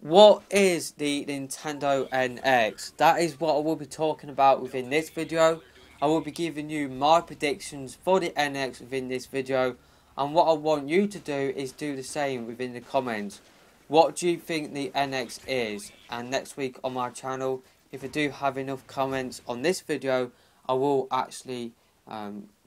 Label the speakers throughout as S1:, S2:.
S1: What is the Nintendo NX? That is what I will be talking about within this video. I will be giving you my predictions for the NX within this video, and what I want you to do is do the same within the comments. What do you think the NX is? And next week on my channel, if I do have enough comments on this video, I will actually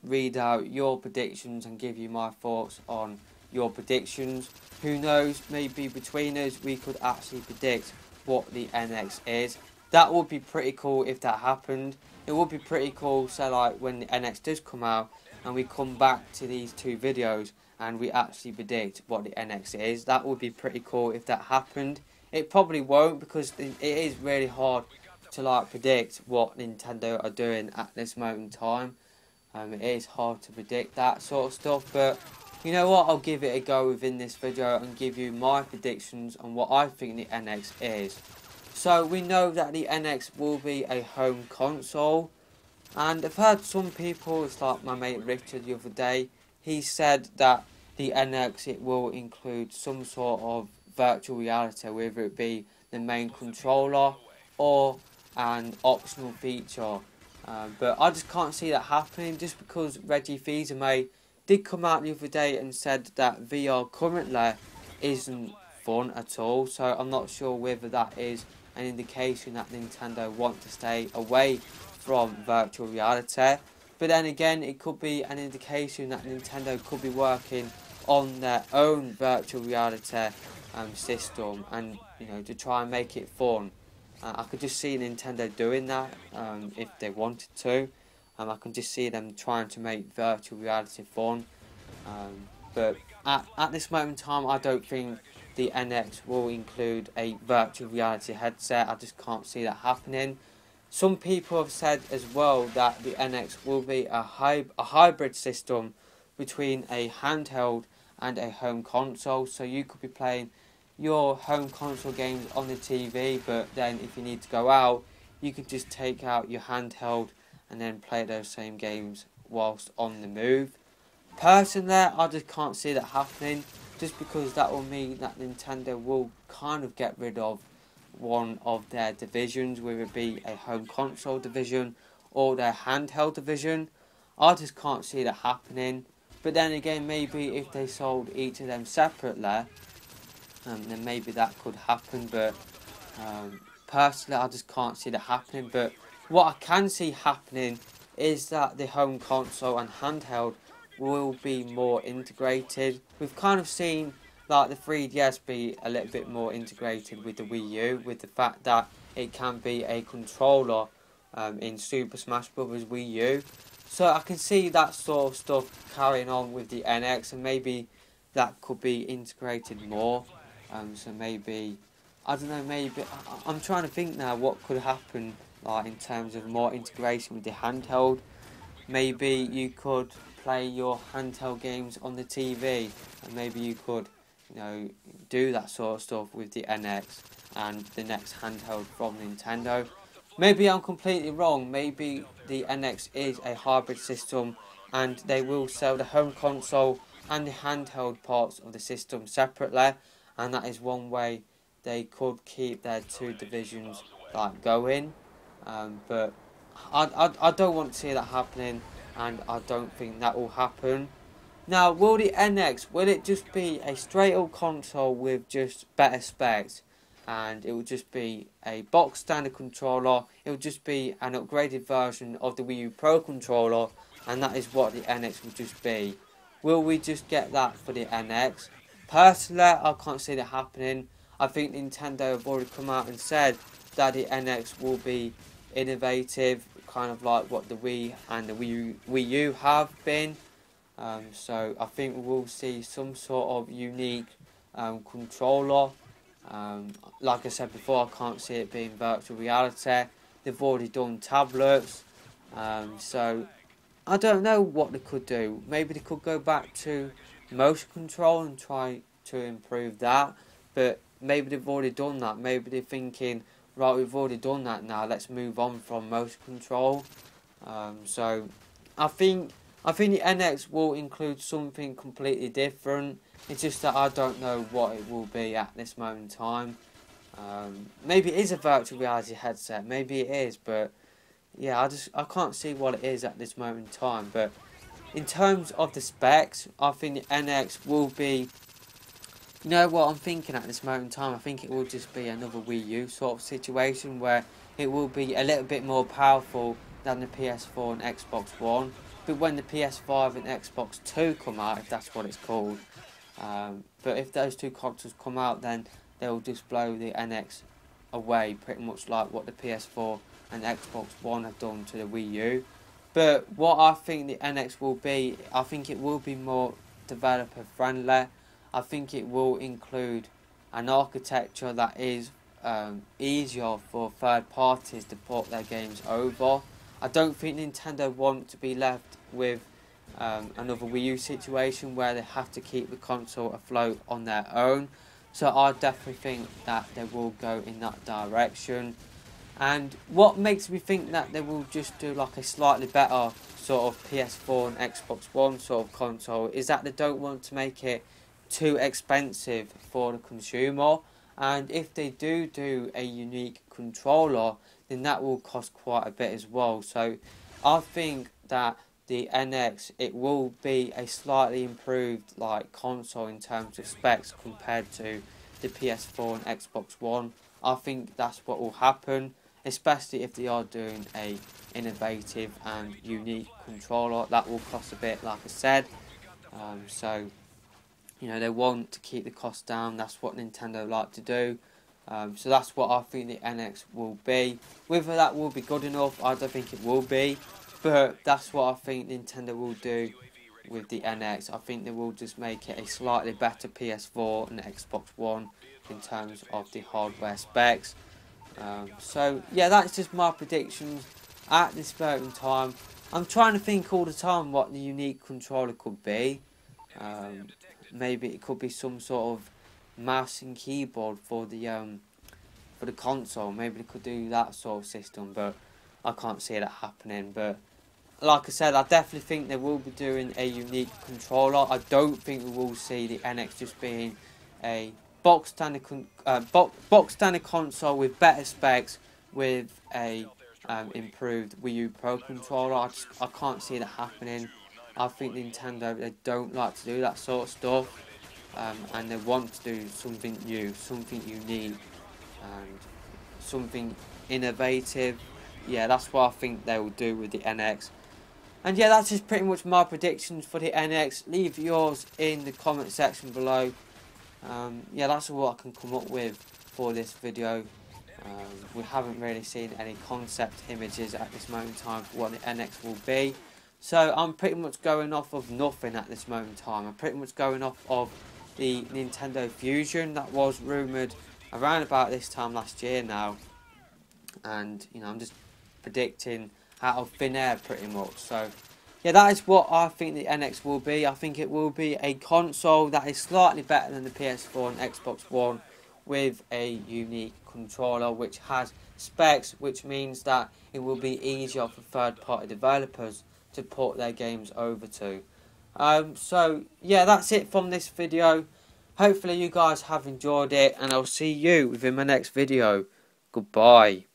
S1: read out your predictions and give you my thoughts on your predictions. Who knows, maybe between us we could actually predict what the NX is. That would be pretty cool if that happened. It would be pretty cool, so like when the NX does come out and we come back to these two videos and we actually predict what the NX is. That would be pretty cool if that happened. It probably won't, because it is really hard to like predict what Nintendo are doing at this moment in time. It is hard to predict that sort of stuff, but you know what, I'll give it a go within this video and give you my predictions on what I think the NX is. So we know that the NX will be a home console, and I've heard some people, it's like my mate Richard the other day, he said that the NX, it will include some sort of virtual reality, whether it be the main controller or an optional feature. But I just can't see that happening, just because Reggie Fils-Aimé did come out the other day and said that VR currently isn't fun at all. So I'm not sure whether that is an indication that Nintendo want to stay away from virtual reality. But then again, it could be an indication that Nintendo could be working on their own virtual reality system, and to try and make it fun. I could just see Nintendo doing that if they wanted to. I can just see them trying to make virtual reality fun. But at this moment in time, I don't think the NX will include a virtual reality headset. I just can't see that happening. Some people have said as well that the NX will be a hybrid system between a handheld and a home console. So you could be playing your home console games on the TV, but then if you need to go out, you could just take out your handheld and then play those same games whilst on the move. Personally, I just can't see that happening, just because that will mean that Nintendo will kind of get rid of one of their divisions, whether it be a home console division or their handheld division. I just can't see that happening. But then again, maybe if they sold each of them separately, then maybe that could happen. But personally, I just can't see that happening. But what I can see happening is that the home console and handheld will be more integrated. We've kind of seen like the 3DS be a little bit more integrated with the Wii U, with the fact that it can be a controller in Super Smash Bros. Wii U. So I can see that sort of stuff carrying on with the NX, and maybe that could be integrated more. So maybe, I don't know, maybe I'm trying to think now what could happen like in terms of more integration with the handheld. Maybe you could play your handheld games on the TV, and maybe you could do that sort of stuff with the NX and the next handheld from Nintendo. Maybe I'm completely wrong. Maybe the NX is a hybrid system and they will sell the home console and the handheld parts of the system separately, and that is one way they could keep their two divisions like going. But I don't want to see that happening, and I don't think that will happen. Now, will the NX, will it just be a straight up console with just better specs, and it will just be a box standard controller? It will just be an upgraded version of the Wii U Pro controller, and that is what the NX will just be. Will we just get that for the NX? Personally, I can't see that happening. I think Nintendo have already come out and said that the NX will be innovative, kind of like what the Wii and the Wii U have been. So I think we will see some sort of unique controller. Like I said before, I can't see it being virtual reality. They've already done tablets. So I don't know what they could do. Maybe they could go back to motion control and try to improve that. But maybe they've already done that. Maybe they're thinking, right, we've already done that now, let's move on from motion control. So I think the NX will include something completely different. It's just that I don't know what it will be at this moment in time. Maybe it is a virtual reality headset, maybe it is, but yeah, I can't see what it is at this moment in time. But in terms of the specs, I think the NX will be, you know what I'm thinking at this moment in time, I think it will just be another Wii U sort of situation where it will be a little bit more powerful than the PS4 and Xbox One. But when the PS5 and Xbox 2 come out, if that's what it's called, but if those two consoles come out, then they'll just blow the NX away, pretty much like what the PS4 and Xbox One have done to the Wii U. But what I think the NX will be, I think it will be more developer friendly. I think it will include an architecture that is easier for third parties to port their games over. I don't think Nintendo want to be left with another Wii U situation where they have to keep the console afloat on their own. So I definitely think that they will go in that direction. And what makes me think that they will just do like a slightly better sort of PS4 and Xbox One sort of console is that they don't want to make it too expensive for the consumer. And if they do a unique controller, then that will cost quite a bit as well. So I think that the NX, it will be a slightly improved like console in terms of specs compared to the PS4 and Xbox One. I think that's what will happen, especially if they are doing a innovative and unique controller. That will cost a bit, like I said. So you know, they want to keep the cost down. That's what Nintendo like to do. So that's what I think the NX will be. Whether that will be good enough, I don't think it will be. But that's what I think Nintendo will do with the NX. I think they will just make it a slightly better PS4 and Xbox One in terms of the hardware specs. So yeah, that's just my predictions at this moment in time. I'm trying to think all the time what the unique controller could be. Maybe it could be some sort of mouse and keyboard for the console. Maybe they could do that sort of system, but I can't see that happening. But like I said, I definitely think they will be doing a unique controller. I don't think we will see the NX just being a box standard console with better specs with a improved Wii U Pro controller. I can't see that happening. I think Nintendo, they don't like to do that sort of stuff, and they want to do something new, something unique, and something innovative. Yeah, that's what I think they will do with the NX. And yeah, that's just pretty much my predictions for the NX. Leave yours in the comment section below. Yeah, that's all I can come up with for this video. We haven't really seen any concept images at this moment in time for what the NX will be. So I'm pretty much going off of nothing at this moment in time. I'm pretty much going off of the Nintendo Fusion that was rumoured around about this time last year now. And, you know, I'm just predicting out of thin air pretty much. So, yeah, that is what I think the NX will be. I think it will be a console that is slightly better than the PS4 and Xbox One with a unique controller which has specs, which means that it will be easier for third-party developers to port their games over to. So yeah, that's it from this video. Hopefully you guys have enjoyed it, and I'll see you within my next video. Goodbye.